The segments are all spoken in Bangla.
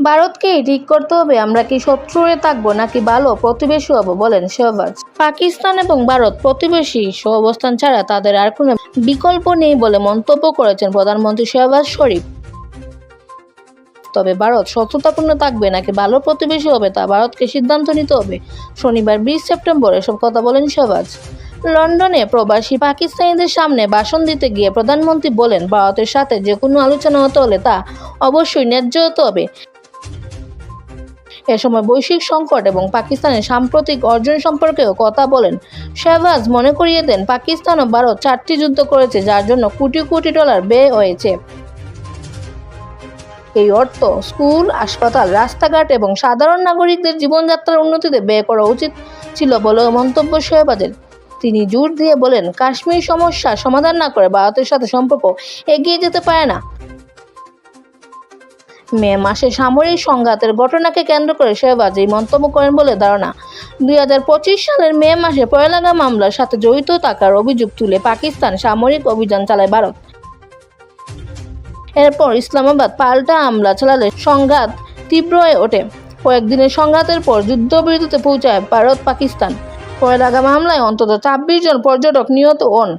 ভারতকেই ঠিক করতে হবে আমরা কি শত্রু হয়ে থাকবো নাকি ভালো প্রতিবেশী হব, বলেন শেহবাজ। পাকিস্তান এবং ভারত প্রতিবেশী অবস্থান ছাড়া তাদের আর কোনো বিকল্প নেই বলে মন্তব্য করেছেন প্রধানমন্ত্রী শেহবাজ শরীফ। তবে ভারত শত্রুতাপূর্ণ থাকবে নাকি ভালো প্রতিবেশী হবে তা ভারতকে সিদ্ধান্ত নিতে হবে। শনিবার 20 সেপ্টেম্বর এসব কথা বলেন শেহবাজ। লন্ডনে প্রবাসী পাকিস্তানিদের সামনে ভাষণ দিতে গিয়ে প্রধানমন্ত্রী বলেন, ভারতের সাথে যে কোনো আলোচনা হতে হলে তা অবশ্যই ন্যায্য হতে হবে। এ সময় বৈশ্বিক সংকট এবং পাকিস্তানের সাম্প্রতিক অর্জন সম্পর্কেও কথা বলেন। শেহবাজ মনে করিয়ে দেন, পাকিস্তান ও ভারত 4টি যুদ্ধ করেছে যার জন্য কোটি কোটি ডলার ব্যয় হয়েছে। এই অর্থ স্কুল, হাসপাতাল, রাস্তাঘাট এবং সাধারণ নাগরিকদের জীবনযাত্রার উন্নতিতে ব্যয় করা উচিত ছিল বলেও মন্তব্য শেহবাজের। তিনি জোর দিয়ে বলেন, কাশ্মীর সমস্যা সমাধান না করে ভারতের সাথে সম্পর্ক এগিয়ে যেতে পারে না। মে মাসে সামরিক সংঘাতের ঘটনাকে কেন্দ্র করে শেহবাজ এই মন্তব্য করেন বলে ধারণা। 2025 সালের মে মাসে পহেলগাম হামলার সাথে জড়িত থাকার অভিযোগ তুলে পাকিস্তান সামরিক অভিযান চালায় ভারত। এরপর ইসলামাবাদ পাল্টা হামলা চালালে সংঘাত তীব্র হয়ে ওঠে। কয়েকদিনের সংঘাতের পর যুদ্ধবিরতিতে পৌঁছায় ভারত পাকিস্তান। পহেলগাম হামলায় অন্তত 26 জন পর্যটক নিহত হন।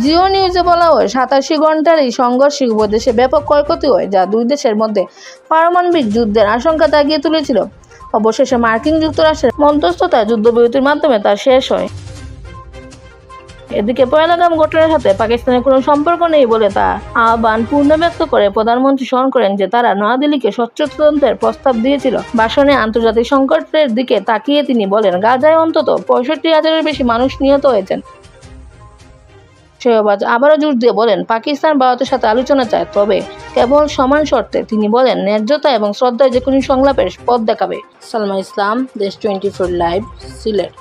জিও নিউজে বলা হয়, 87 ঘন্টার এই সংঘর্ষে উভয় দেশে ব্যাপক ক্ষয়ক্ষতি হয়, যা দুই দেশের মধ্যে পারমাণবিক যুদ্ধের আশঙ্কা জাগিয়ে তুলেছিল। অবশেষে মার্কিন যুক্তরাষ্ট্রের মধ্যস্থতায় যুদ্ধবিরতির মাধ্যমে তা শেষ হয়। এদিকে পহেলগাম ঘটনার সাথে পাকিস্তানের কোনো সম্পর্ক নেই বলে তা আহ্বান পুনর্ব্যক্ত করে প্রধানমন্ত্রী স্মরণ করেন যে তারা নয়াদিল্লিকে স্বচ্ছ তদন্তের প্রস্তাব দিয়েছিল। ভাষণে আন্তর্জাতিক সংকটের দিকে তাকিয়ে তিনি বলেন, গাজায় অন্তত 65,000-এর বেশি মানুষ নিহত হয়েছেন। শেহবাজ আবারও জোর দিয়ে বলেন, পাকিস্তান ভারতের সাথে আলোচনা চায়, তবে কেবল সমান শর্তে। তিনি বলেন, ন্যায্যতা এবং শ্রদ্ধায় যে কোনো সংলাপের পথ দেখাবে। সালমা ইসলাম, দেশ 24 লাইভ, সিলেট।